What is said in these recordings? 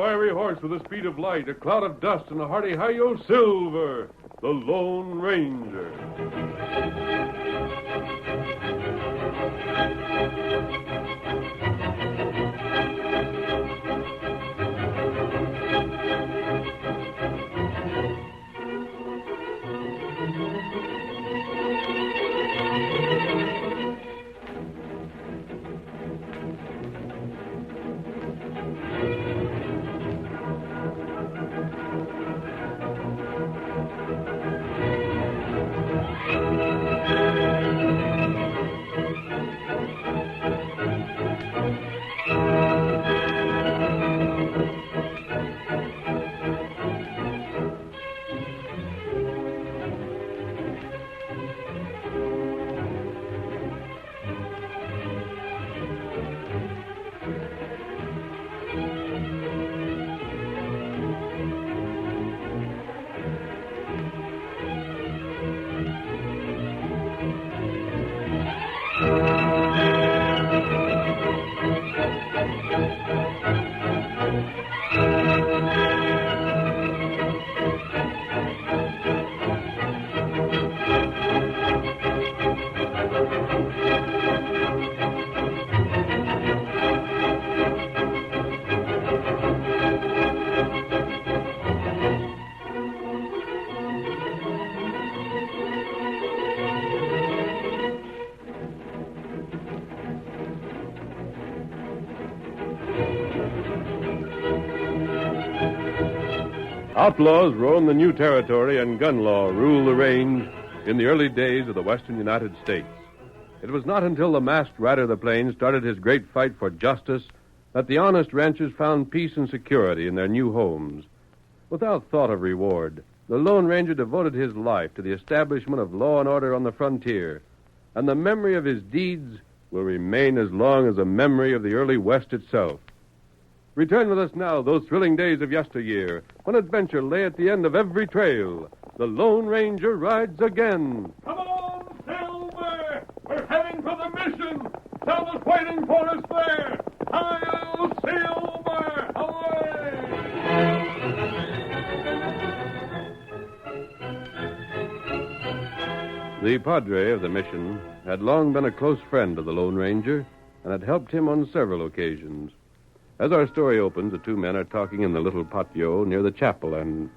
fiery horse with the speed of light, a cloud of dust, and a hearty hi-yo silver, the Lone Ranger. Outlaws roam the new territory, and gun law ruled the range in the early days of the western United States. It was not until the masked rider of the plains started his great fight for justice that the honest ranchers found peace and security in their new homes. Without thought of reward, the Lone Ranger devoted his life to the establishment of law and order on the frontier, and the memory of his deeds will remain as long as the memory of the early West itself. Return with us now, those thrilling days of yesteryear, when adventure lay at the end of every trail. The Lone Ranger rides again. Come on, Silver! We're heading for the mission! Someone's waiting for us there! Hi-yo, Silver! Away! The padre of the mission had long been a close friend of the Lone Ranger and had helped him on several occasions. As our story opens, the two men are talking in the little patio near the chapel, and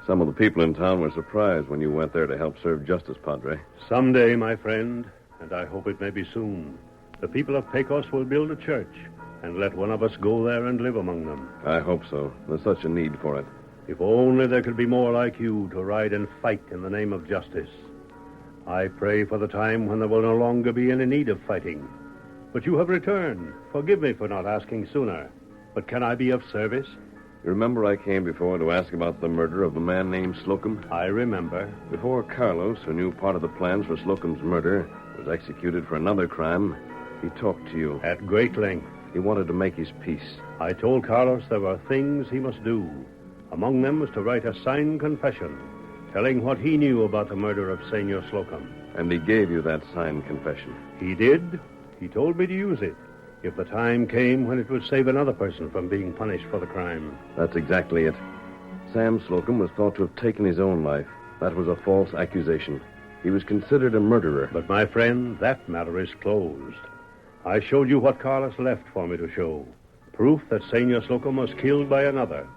some of the people in town were surprised when you went there to help serve justice, Padre. Someday, my friend, and I hope it may be soon, the people of Pecos will build a church and let one of us go there and live among them. I hope so. There's such a need for it. If only there could be more like you to ride and fight in the name of justice. I pray for the time when there will no longer be any need of fighting. But you have returned. Forgive me for not asking sooner. But can I be of service? You remember I came before to ask about the murder of a man named Slocum? I remember. Before Carlos, who knew part of the plans for Slocum's murder, was executed for another crime, he talked to you. At great length. He wanted to make his peace. I told Carlos there were things he must do. Among them was to write a signed confession, telling what he knew about the murder of Senor Slocum. And he gave you that signed confession. He did. He told me to use it, if the time came when it would save another person from being punished for the crime. That's exactly it. Sam Slocum was thought to have taken his own life. That was a false accusation. He was considered a murderer. But, my friend, that matter is closed. I showed you what Carlos left for me to show. Proof that Senor Slocum was killed by another.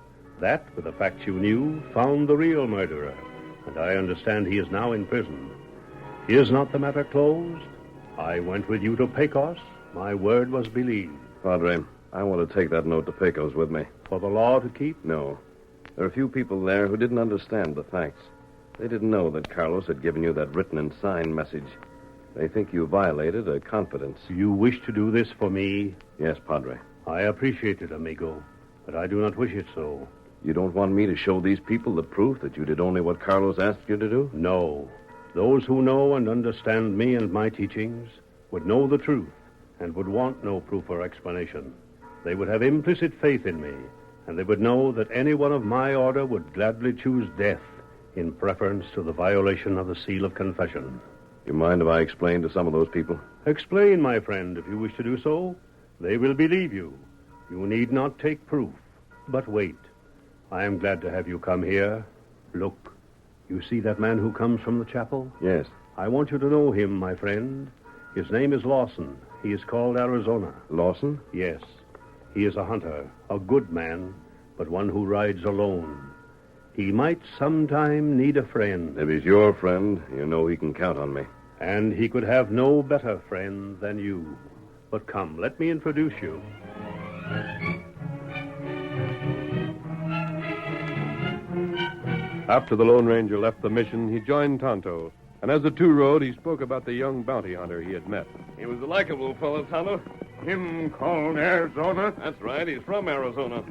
That, with the facts you knew, found the real murderer. And I understand he is now in prison. Is not the matter closed? I went with you to Pecos. My word was believed. Padre, I want to take that note to Pecos with me. For the law to keep? No. There are a few people there who didn't understand the facts. They didn't know that Carlos had given you that written and signed message. They think you violated a confidence. You wish to do this for me? Yes, Padre. I appreciate it, amigo, but I do not wish it so. You don't want me to show these people the proof that you did only what Carlos asked you to do? No. Those who know and understand me and my teachings would know the truth and would want no proof or explanation. They would have implicit faith in me, and they would know that any one of my order would gladly choose death in preference to the violation of the seal of confession. You mind if I explain to some of those people? Explain, my friend, if you wish to do so. They will believe you. You need not take proof. But wait. I am glad to have you come here. Look, you see that man who comes from the chapel? Yes. I want you to know him, my friend. His name is Lawson. He is called Arizona. Lawson? Yes. He is a hunter, a good man, but one who rides alone. He might sometime need a friend. If he's your friend, you know he can count on me. And he could have no better friend than you. But come, let me introduce you. After the Lone Ranger left the mission, he joined Tonto. And as the two rode, he spoke about the young bounty hunter he had met. He was a likable fellow, Tonto. Him called Arizona. That's right. He's from Arizona.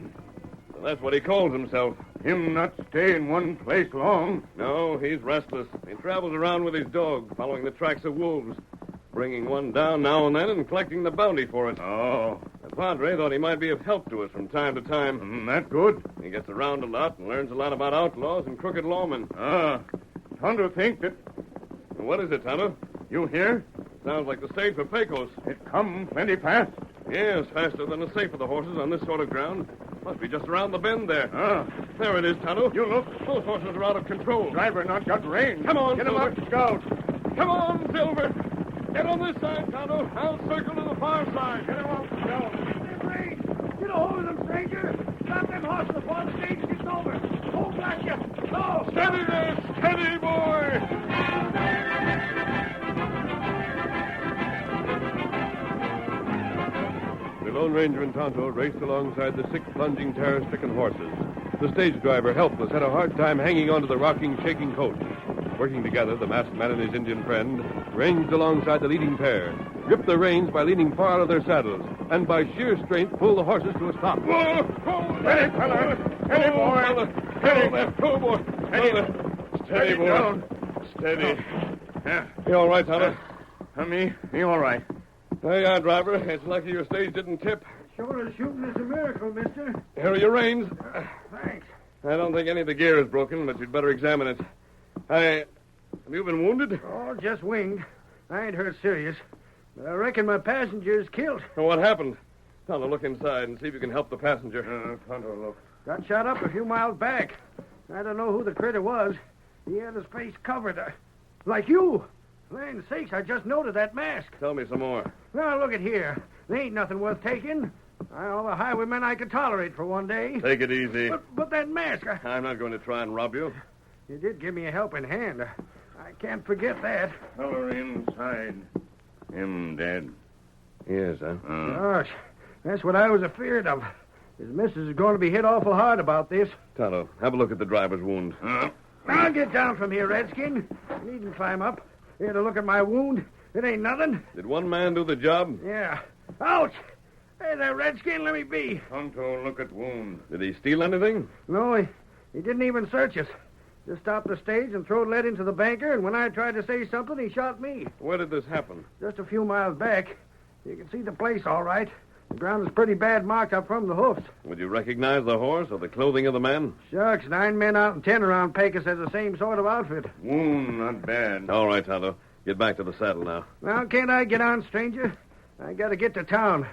So that's what he calls himself. Him not stay in one place long. No, he's restless. He travels around with his dog, following the tracks of wolves, bringing one down now and then and collecting the bounty for it. Oh, The Padre thought he might be of help to us from time to time. that good. He gets around a lot and learns a lot about outlaws and crooked lawmen. Tonto think that What is it, Tonto? you hear? Sounds like the stage for Pecos. It come plenty fast. Yes, faster than a safe for the horses on this sort of ground. Must be just around the bend there. There it is, Tonto. You look. Those horses are out of control. Driver not got rein. Come on, Get him Silver. up, Scout. Come on, Silver. Get on this side, Tonto. I'll circle to the far side. Get him up, Scout. Get a hold of them, stranger. Stop them horses before the stage gets over. Oh, blast you. No. Steady there, steady, boy. The Lone Ranger and Tonto raced alongside the 6 plunging, terror-stricken horses. The stage driver, helpless, had a hard time hanging onto the rocking, shaking coach. Working together, the masked man and his Indian friend ranged alongside the leading pair, gripped the reins by leaning far out of their saddles, and by sheer strength pulled the horses to a stop. Whoa! Steady, fella. Steady, boy. Steady. Oh, boy. Steady, boy. down. Steady. Yeah. You all right, Tonto? Me, he all right. There you are, driver. It's lucky your stage didn't tip. Sure as shooting is a miracle, mister. Here are your reins. Thanks. I don't think any of the gear is broken, but you'd better examine it. Have you been wounded? Oh, just winged. I ain't hurt serious. But I reckon my passenger's killed. Well, what happened? Tonto, look inside and see if you can help the passenger. Tonto, look. Got shot up a few miles back. I don't know who the critter was. He had his face covered. Like you. Land sakes, I just noted that mask. Tell me some more. Now, look at here. There ain't nothing worth taking. All the highwaymen I could tolerate for one day. Take it easy. But that mask, I'm not going to try and rob you. you did give me a helping hand. I can't forget that. Feller inside. Him dead. Yes, huh? Gosh, that's what I was afeared of. His missus is going to be hit awful hard about this. Tonto, have a look at the driver's wound. Now get down from here, Redskin. You needn't climb up. Here to look at my wound. It ain't nothing. Did one man do the job? Yeah. Ouch! Hey there, Redskin, let me be. Tonto, look at wound. Did he steal anything? No, he didn't even search us. Just stopped the stage and throwed lead into the banker, and when I tried to say something, he shot me. Where did this happen? Just a few miles back. You can see the place all right. The ground is pretty bad marked up from the hoofs. Would you recognize the horse or the clothing of the man? Shucks, 9 men out and 10 around Pecos has the same sort of outfit. Wound not bad. All right, Tonto. Get back to the saddle now. Now, can't I get on, stranger? I got to get to town.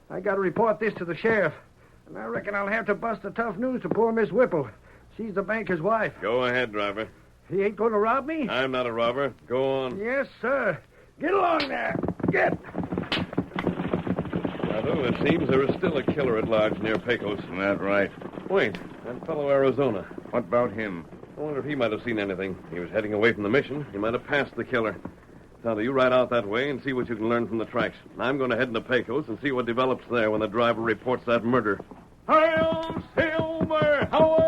I got to report this to the sheriff. And I reckon I'll have to bust the tough news to poor Miss Whipple. She's the banker's wife. Go ahead, driver. He ain't going to rob me? I'm not a robber. Go on. Yes, sir. Get along there. Get. Tonto, it seems there is still a killer at large near Pecos. That right. Wait, that fellow Arizona. What about him? I wonder if he might have seen anything. He was heading away from the mission. He might have passed the killer. Tonto, you ride out that way and see what you can learn from the tracks. I'm going to head into Pecos and see what develops there when the driver reports that murder. Hail, Silver! Away!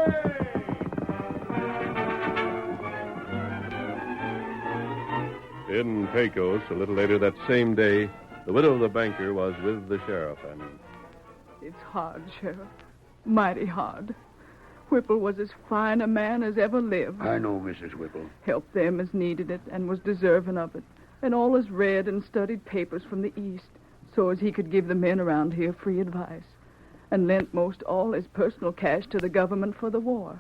In Pecos, a little later that same day, the widow of the banker was with the sheriff, and It's hard, Sheriff. Mighty hard. Whipple was as fine a man as ever lived. I know, Mrs. Whipple. Helped them as needed it and was deserving of it. And always read and studied papers from the East so as he could give the men around here free advice. And lent most all his personal cash to the government for the war.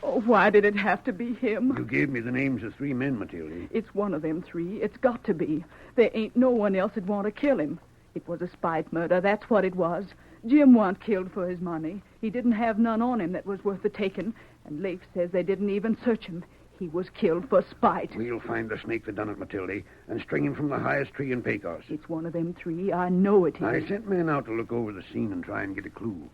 Oh, why did it have to be him? You gave me the names of 3 men, Matilda. It's one of them 3. It's got to be. There ain't no one else that'd want to kill him. It was a spite murder, that's what it was. Jim wasn't killed for his money. He didn't have none on him that was worth the taking. And Leif says they didn't even search him. He was killed for spite. We'll find the snake that done it, Matilda, and string him from the highest tree in Pecos. It's one of them three. I know it is. I sent men out to look over the scene and try and get a clue.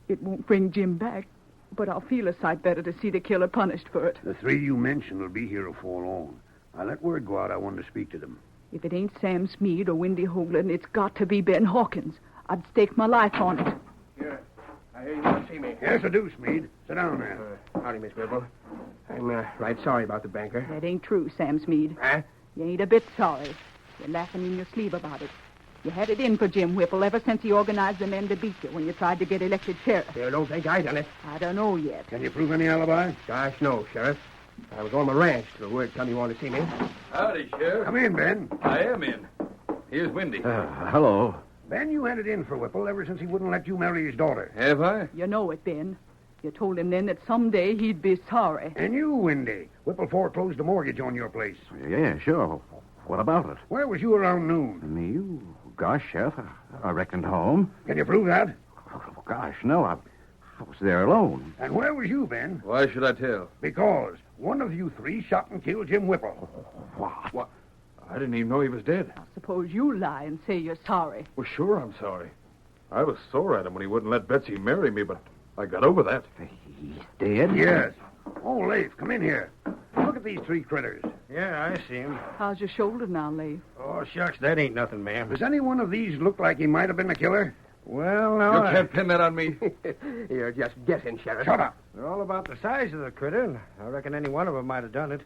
It won't bring Jim back, but I'll feel a sight better to see the killer punished for it. The three you mentioned will be here before long. I let word go out I want to speak to them. If it ain't Sam Smead or Windy Hoagland, it's got to be Ben Hawkins. I'd stake my life on it. Yeah, I hear you want to see me. Yes, I do, Smead. Sit down there. Howdy, Miss Whipple. I'm right sorry about the banker. That ain't true, Sam Smead. Huh? You ain't a bit sorry. You're laughing in your sleeve about it. You had it in for Jim Whipple ever since he organized the men to beat you when you tried to get elected sheriff. You don't think I done it? I don't know yet. Can you prove any alibi? Gosh, no, Sheriff. I was on my ranch till word come you want to see me. Howdy, Sheriff. Come in, Ben. I am in. Here's Windy. Hello. Ben, you had it in for Whipple ever since he wouldn't let you marry his daughter. Have I? You know it, Ben. You told him then that someday he'd be sorry. And you, Windy. Whipple foreclosed the mortgage on your place. Yeah, sure. What about it? Where was you around noon? Me? Gosh, Sheriff, I reckoned home. Can you prove that? Oh, gosh, no, I was there alone. And where was you, Ben? Why should I tell? Because one of you three shot and killed Jim Whipple. What? I didn't even know he was dead. I suppose you lie and say you're sorry. Well, sure, I'm sorry. I was sore at him when he wouldn't let Betsy marry me, but I got over that. He's dead? Yes. Oh, Leif, come in here. Look at these three critters. Yeah, I see him. How's your shoulder now, Leif? Oh, shucks, that ain't nothing, ma'am. Does any one of these look like he might have been the killer? Well, now, You can't pin that on me. You're just guessing, Sheriff. Shut up. They're all about the size of the critter, and I reckon any one of them might have done it.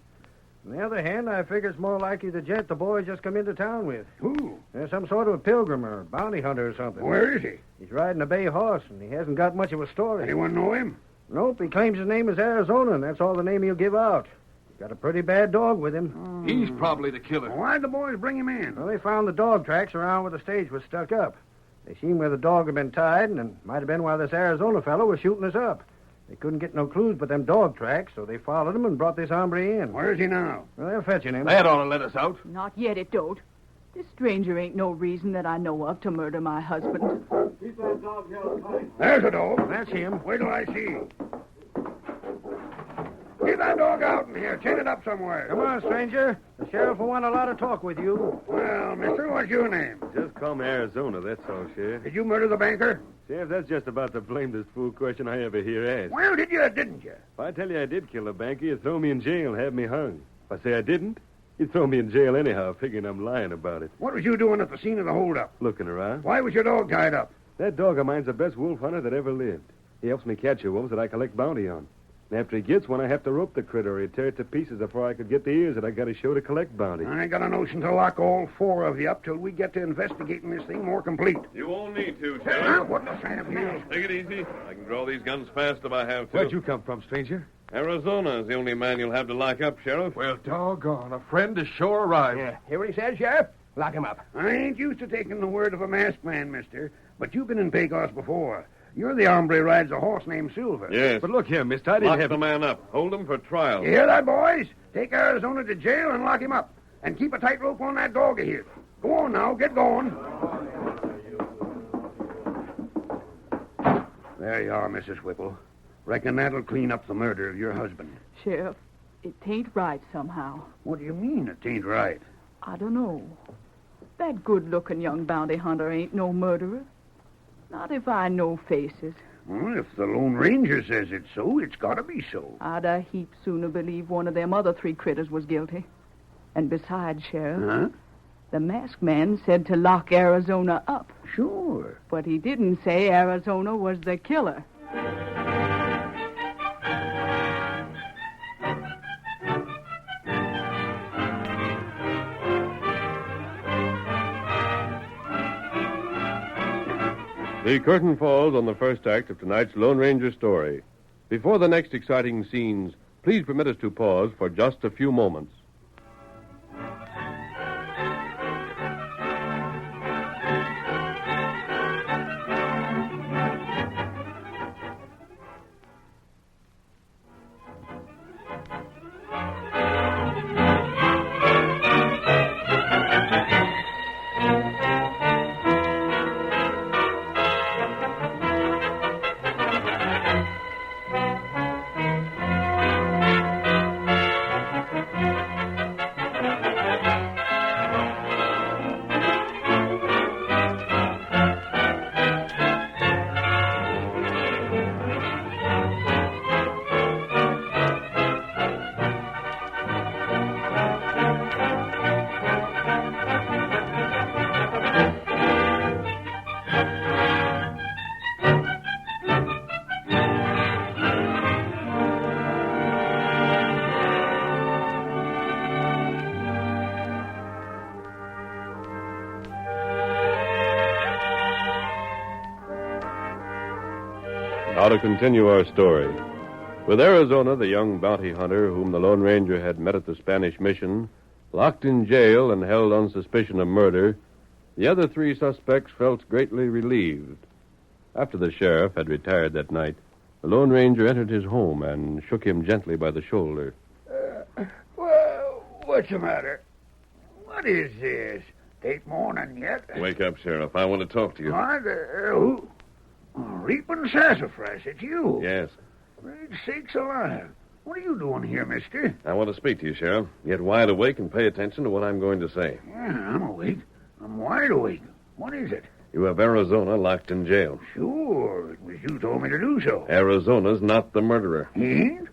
On the other hand, I figure it's more likely the gent the boy just come into town with. Who? There's some sort of a pilgrim or bounty hunter or something. Where is he? He's riding a bay horse, and he hasn't got much of a story. Anyone know him? Nope, he claims his name is Arizona, and that's all the name he'll give out. He's got a pretty bad dog with him. He's probably the killer. Why'd the boys bring him in? Well, they found the dog tracks around where the stage was stuck up. They seen where the dog had been tied, and it might have been while this Arizona fellow was shooting us up. They couldn't get no clues but them dog tracks, so they followed him and brought this hombre in. Where is he now? Well, they're fetching him. That ought to let us out. Not yet, it don't. This stranger ain't no reason that I know of to murder my husband. There's a dog. That's him. Wait till I see. Get that dog out in here. Chain it up somewhere. Come on, stranger. The sheriff will want a lot of talk with you. Well, mister, what's your name? Just call me Arizona, that's all, Sheriff. Did you murder the banker? Sheriff, that's just about the blamedest fool question I ever hear asked. Well, did you or didn't you? If I tell you I did kill the banker, you'd throw me in jail and have me hung. If I say I didn't, you'd throw me in jail anyhow, figuring I'm lying about it. What was you doing at the scene of the holdup? Looking around. Why was your dog tied up? That dog of mine's the best wolf hunter that ever lived. He helps me catch the wolves that I collect bounty on. And after he gets one, I have to rope the critter or he'd tear it to pieces before I could get the ears that I got to show to collect bounty. I got a notion to lock all four of you up till we get to investigating this thing more complete. You won't need to, Huh? Sheriff. What the Sam here? Take it easy. I can draw these guns fast if I have to. Where'd you come from, stranger? Arizona is the only man you'll have to lock up, Sheriff. Well, doggone. A friend is sure arrived. Yeah. Hear what he said, Sheriff? Lock him up. I ain't used to taking the word of a masked man, mister, but you've been in Pecos before. You're the hombre who rides a horse named Silver. Yes. But look here, mister, I didn't Lock have... the man up. Hold him for trial. You hear that, boys? Take Arizona to jail and lock him up. And keep a tight rope on that dog of his. Go on now, get going. There you are, Mrs. Whipple. Reckon that'll clean up the murder of your husband. Sheriff, it ain't right somehow. What do you mean it ain't right? I don't know. That good-looking young bounty hunter ain't no murderer. Not if I know faces. Well, if the Lone Ranger says it's so, it's got to be so. I'd a heap sooner believe one of them other three critters was guilty. And besides, Sheriff, Huh? the masked man said to lock Arizona up. Sure. But he didn't say Arizona was the killer. The curtain falls on the first act of tonight's Lone Ranger story. Before the next exciting scenes, please permit us to pause for just a few moments. Now to continue our story. With Arizona, the young bounty hunter whom the Lone Ranger had met at the Spanish mission, locked in jail and held on suspicion of murder, the other three suspects felt greatly relieved. After the sheriff had retired that night, the Lone Ranger entered his home and shook him gently by the shoulder. Well, what's the matter? What is this? Ain't morning yet. Wake up, Sheriff. I want to talk to you. What? Who? Oh, Reaping Sassafras, it's you. Yes. Great sakes alive. What are you doing here, mister? I want to speak to you, Sheriff. Get wide awake and pay attention to what I'm going to say. Yeah, I'm awake. I'm wide awake. What is it? You have Arizona locked in jail. Sure, it was you told me to do so. Arizona's not the murderer. He ain't?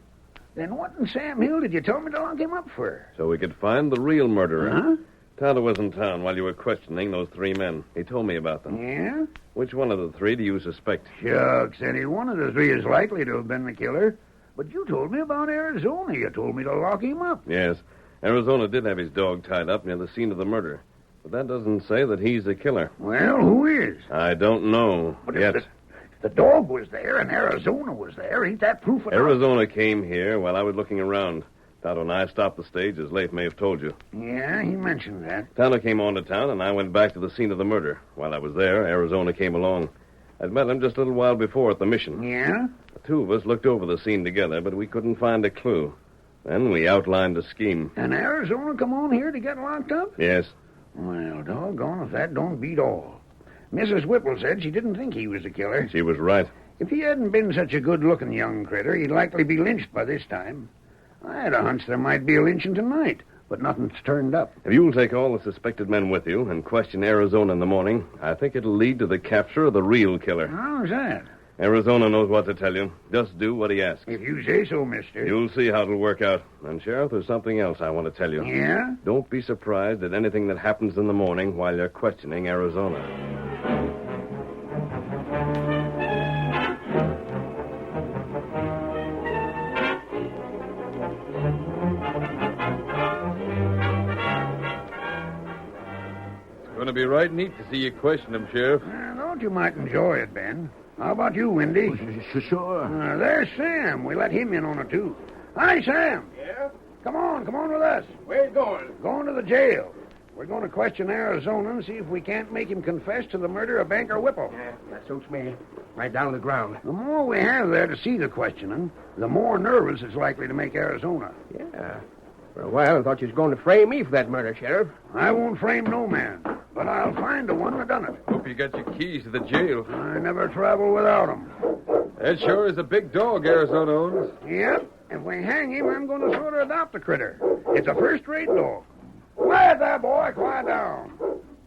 Then what in Sam Hill did you tell me to lock him up for? So we could find the real murderer. Huh? Tonto was in town while you were questioning those three men. He told me about them. Yeah? Which one of the three do you suspect? Shucks, any one of the three is likely to have been the killer. But you told me about Arizona. You told me to lock him up. Yes. Arizona did have his dog tied up near the scene of the murder. But that doesn't say that he's the killer. Well, who is? I don't know But yet. if the dog was there and Arizona was there, ain't that proof enough? Arizona came here while I was looking around. Tonto and I stopped the stage, as Leif may have told you. Yeah, he mentioned that. Tonto came on to town, and I went back to the scene of the murder. While I was there, Arizona came along. I'd met him just a little while before at the mission. Yeah? The two of us looked over the scene together, but we couldn't find a clue. Then we outlined a scheme. And Arizona come on here to get locked up? Yes. Well, doggone if that don't beat all. Mrs. Whipple said she didn't think he was the killer. She was right. If he hadn't been such a good-looking young critter, he'd likely be lynched by this time. I had a hunch there might be a lynching tonight, but nothing's turned up. If you'll take all the suspected men with you and question Arizona in the morning, I think it'll lead to the capture of the real killer. How's that? Arizona knows what to tell you. Just do what he asks. If you say so, mister. You'll see how it'll work out. And, Sheriff, there's something else I want to tell you. Yeah? Don't be surprised at anything that happens in the morning while you're questioning Arizona. It's going to be right neat to see you question him, Sheriff. Thought you might enjoy it, Ben. How about you, Windy? Sure. There's Sam. We let him in on it, too. Hi, Sam. Yeah? Come on with us. Where you going? Going to the jail. We're going to question Arizona and see if we can't make him confess to the murder of Banker Whipple. Yeah, that suits me. Right down on the ground. The more we have there to see the questioning, the more nervous it's likely to make Arizona. Yeah. For a while, I thought you was going to frame me for that murder, Sheriff. I won't frame no man, but I'll find the one that done it. Hope you got your keys to the jail. I never travel without 'em. That sure is a big dog Arizona owns. Yep. If we hang him, I'm going to sort of adopt the critter. It's a first-rate dog. Quiet there, boy. Quiet down.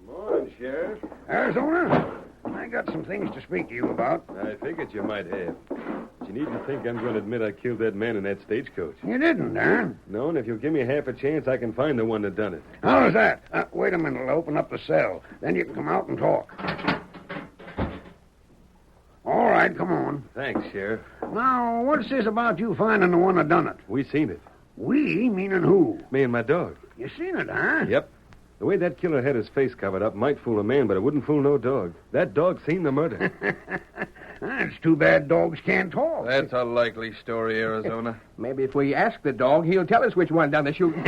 Morning, Sheriff. Arizona, I got some things to speak to you about. I figured you might have. But you needn't think I'm going to admit I killed that man in that stagecoach. You didn't, huh? No, and if you'll give me half a chance, I can find the one that done it. How's that? Wait a minute. I'll open up the cell. Then you can come out and talk. All right, come on. Thanks, Sheriff. Now, what's this about you finding the one that done it? We seen it. We, meaning who? Me and my dog. You seen it, huh? Yep. The way that killer had his face covered up might fool a man, but it wouldn't fool no dog. That dog seen the murder. It's too bad dogs can't talk. That's a likely story, Arizona. Maybe if we ask the dog, he'll tell us which one done the shooting.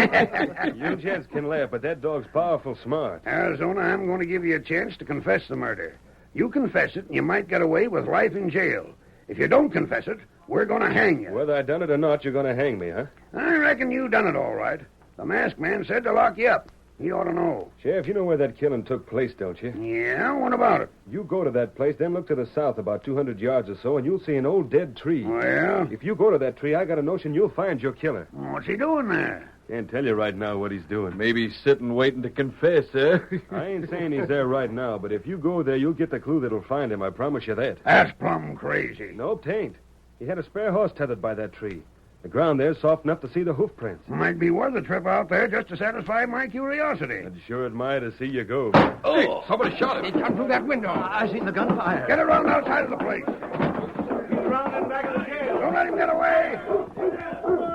You gents can laugh, but that dog's powerful smart. Arizona, I'm going to give you a chance to confess the murder. You confess it, and you might get away with life in jail. If you don't confess it, we're going to hang you. Whether I done it or not, you're going to hang me, huh? I reckon you done it all right. The masked man said to lock you up. He ought to know. Sheriff, you know where that killing took place, don't you? Yeah, what about it? You go to that place, then look to the south about 200 yards or so, and you'll see an old dead tree. Well? If you go to that tree, I got a notion you'll find your killer. What's he doing there? Can't tell you right now what he's doing. Maybe he's sitting waiting to confess, eh? I ain't saying he's there right now, but if you go there, you'll get the clue that'll find him. I promise you that. That's plumb crazy. Nope, 'tain't. He had a spare horse tethered by that tree. The ground there's soft enough to see the hoof prints. Might be worth a trip out there just to satisfy my curiosity. And sure it might to see you go. Oh, somebody shot him. He come through that window. I seen the gunfire. Get around outside of the place. He's around in back of the jail. Don't let him get away.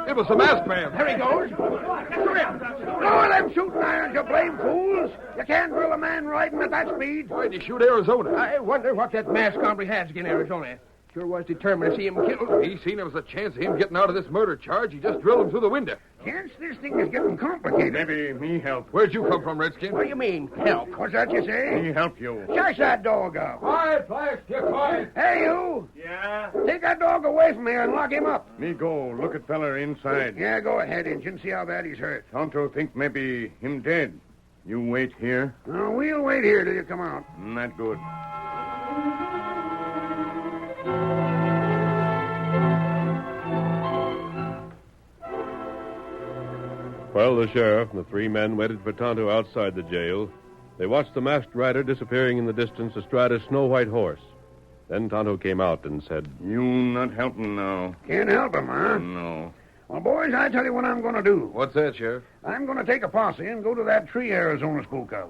It was the masked man. There he goes. Get to him. Lower them shooting irons, you blame fools. You can't drill a man riding at that speed. Why'd he shoot Arizona? I wonder what that masked hombre has against Arizona. sure was determined to see him killed. He seen there was a chance of him getting out of this murder charge. He just drilled him through the window. Gents, this thing is getting complicated. Maybe me help. Where'd you come from, Redskin? What do you mean, help? What's that you say? Me help you. Shush that dog up. Quiet, Flash, get quiet. Hey, you. Yeah? Take that dog away from here and lock him up. Me go look at feller inside. Yeah, go ahead, Injun. See how bad he's hurt. Tonto think maybe him dead. You wait here. No, we'll wait here till you come out. Not good. While the sheriff and the three men waited for Tonto outside the jail, they watched the masked rider disappearing in the distance astride a snow-white horse. Then Tonto came out and said, You not helping now. Can't help him, huh? No. Well, boys, I tell you what I'm going to do. What's that, Sheriff? I'm going to take a posse and go to that tree Arizona spoke of.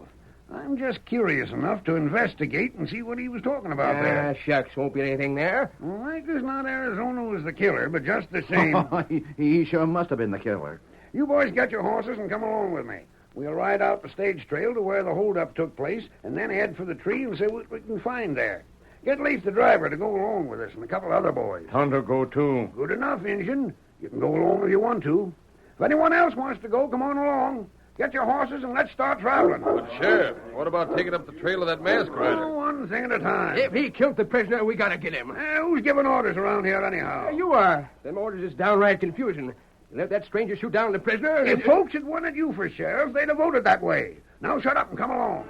I'm just curious enough to investigate and see what he was talking about there. Shucks, won't be anything there. Well, like as not Arizona was the killer, but just the same. He sure must have been the killer. You boys get your horses and come along with me. We'll ride out the stage trail to where the holdup took place and then head for the tree and see what we can find there. Get Leaf the driver to go along with us and a couple other boys. Tonto go too. Good enough, Injun. You can go along if you want to. If anyone else wants to go, come on along. Get your horses and let's start traveling. But, Sheriff, what about taking up the trail of that masked rider? Oh, one thing at a time. If he killed the prisoner, we gotta get him. Who's giving orders around here anyhow? You are. Them orders is downright confusion. You let that stranger shoot down the prisoner. If folks had wanted you for sheriff, they'd have voted that way. Now shut up and come along.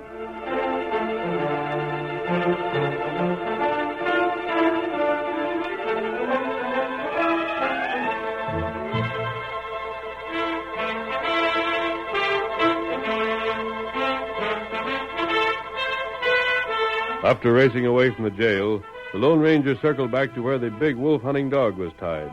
After racing away from the jail, the Lone Ranger circled back to where the big wolf-hunting dog was tied.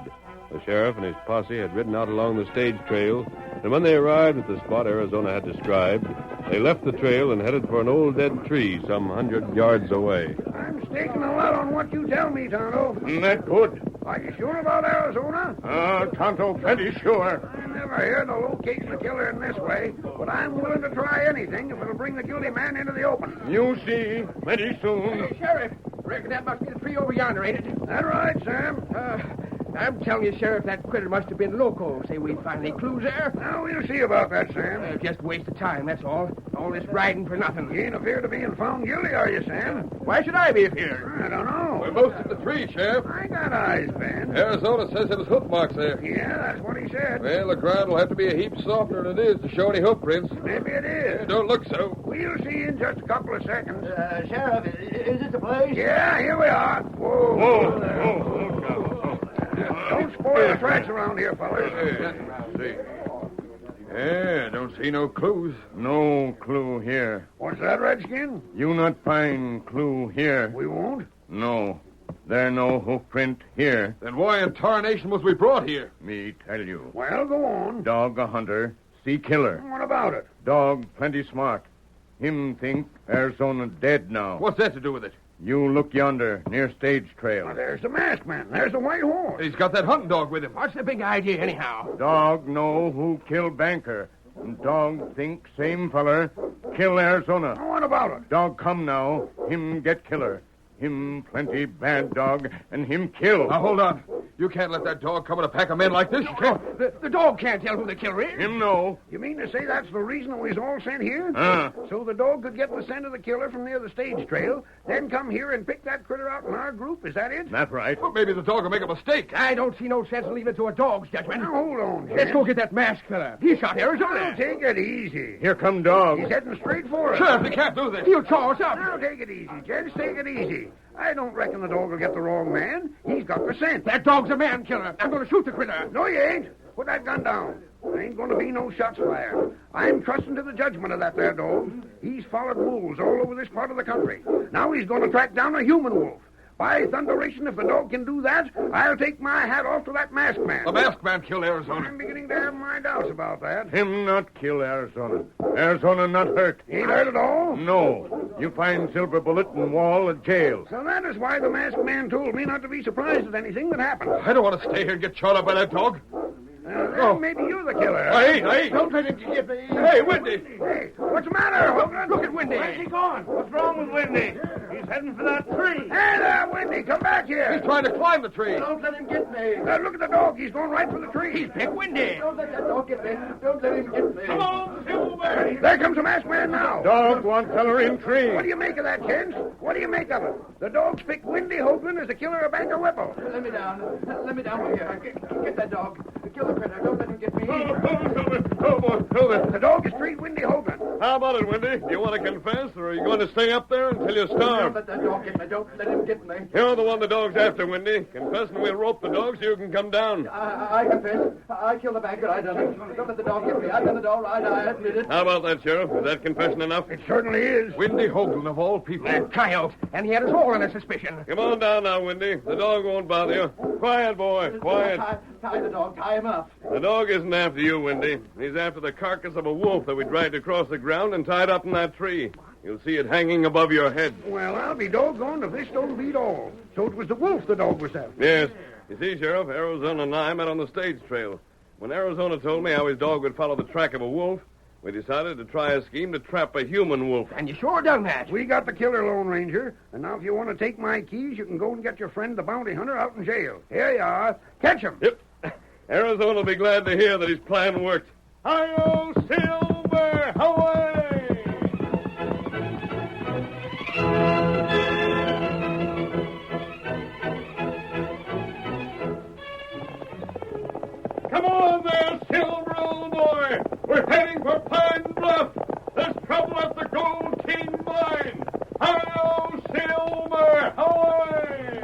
The sheriff and his posse had ridden out along the stage trail, and when they arrived at the spot Arizona had described, they left the trail and headed for an old dead tree some 100 yards away. I'm staking a lot on what you tell me, Tonto. Not good. Are you sure about Arizona? Tonto plenty sure. I never heard of locating the killer in this way, but I'm willing to try anything if it'll bring the guilty man into the open. You see, plenty soon. Hey, Sheriff, reckon that must be the tree over yonder, ain't it? That right, Sam? I'm telling you, Sheriff, that critter must have been loco. Say we find any clues there. Now, we'll see about that, Sam. Just a waste of time, that's all. All this riding for nothing. You ain't afeard of being found guilty, are you, Sam? Why should I be afeard? I don't know. We're most at the tree, Sheriff. I got eyes, Ben. Arizona says there was hoof marks there. Yeah, that's what he said. Well, the ground will have to be a heap softer than it is to show any hoof prints. Maybe it is. It don't look so. We'll see in just a couple of seconds. Sheriff, is this the place? Yeah, here we are. Whoa. Whoa. Don't spoil the tracks around here, fellas. See. Yeah, don't see no clues. No clue here. What's that, Redskin? You not find clue here. We won't? No. There no hoof print here. Then why in tarnation was we brought here? Me tell you. Well, go on. Dog a hunter, see killer. What about it? Dog plenty smart. Him think Arizona dead now. What's that to do with it? You look yonder, near stage trail. Now, there's the masked man. There's the white horse. He's got that hunting dog with him. What's the big idea, anyhow? Dog know who killed banker. And dog think same feller kill Arizona. What about it? Dog come now, him get killer. Him plenty bad dog, and him kill. Now, hold on. You can't let that dog come in a pack of men like this. You can't. The dog can't tell who the killer is. Him know. You mean to say that's the reason we was all sent here? So the dog could get the scent of the killer from near the stage trail, then come here and pick that critter out in our group? Is that it? That's right. Well, maybe the dog will make a mistake. I don't see no sense in leaving it to a dog's judgment. Now, hold on, Let's Jen. go get that masked fella. He shot Arizona. Now, take it easy. Here come dog. He's heading straight for us. Sheriff, you can't do this. He'll chaw us up. Now, take it easy, gents. Take it easy. I don't reckon the dog will get the wrong man. He's got the scent. That dog's a man killer. I'm going to shoot the critter. No, you ain't. Put that gun down. There ain't going to be no shots fired. I'm trusting to the judgment of that there dog. He's followed wolves all over this part of the country. Now he's going to track down a human wolf. By thunderation, if the dog can do that, I'll take my hat off to that masked man. The masked man killed Arizona. I'm beginning to have my doubts about that. Him not kill Arizona. Arizona not hurt. Ain't hurt at all? No. You find silver bullet in wall of jail. So that is why the masked man told me not to be surprised at anything that happened. I don't want to stay here and get chawed up by that dog. Then maybe you're the killer. I ain't. Don't let him get me. Hey, Wendy. Hey, what's the matter, Hogan? Look at Wendy. Where's he gone? What's wrong with Wendy? He's He's heading for that tree. Hey there, Wendy, come back here. He's trying to climb the tree. Don't let him get me. Look at the dog. He's going right for the tree. He's Big Windy. Don't let that dog get me. Don't let him get me. Come on, Silver. There comes the masked man now. Dog, one feller in tree. What do you make of that, Kent? What do you make of it? The dog's picked Windy Hoagland as the killer of Banker Whipple. Let me down. Let me down from here. Get that dog. Kill the critter. Don't let him get me. Oh, boy, Silver. The dog has treed Windy Hoagland. How about it, Windy? Do you want to confess, or are you going to stay up there until you Don't starve? let that dog get me. Don't let him get me. You're the one the dog's after, Windy. Confess and we'll rope the dog so you can come down. I confess. I killed the banker. I done it. Don't let the dog get me. I done it all right. I admit it. How about that, Sheriff? Is that confession enough? It certainly is. Windy Hoagland, of all people. That coyote. And he had us all under suspicion. Come on down now, Windy. The dog won't bother you. Quiet, boy. Quiet. Tie the dog. Tie him up. The dog isn't after you, Windy. He's after the carcass of a wolf that we dragged across the ground and tied up in that tree. You'll see it hanging above your head. Well, I'll be doggone if this don't beat all. So it was the wolf the dog was after. Yes. You see, Sheriff, Arizona and I met on the stage trail. When Arizona told me how his dog would follow the track of a wolf, we decided to try a scheme to trap a human wolf. And you sure done that. We got the killer, Lone Ranger. And now if you want to take my keys, you can go and get your friend, the bounty hunter, out in jail. Here you are. Catch him. Yep. Arizona will be glad to hear that his plan worked. Hi-yo, Silver. Away. Come on there, Silver, old boy. We're heading for Pine Bluff. There's trouble at the Gold King mine. Hi-yo, Silver. Away.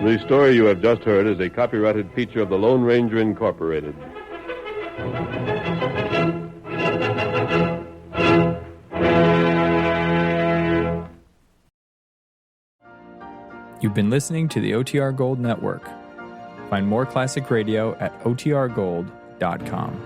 The story you have just heard is a copyrighted feature of the Lone Ranger Incorporated. You've been listening to the OTR Gold Network. Find more classic radio at otrgold.com.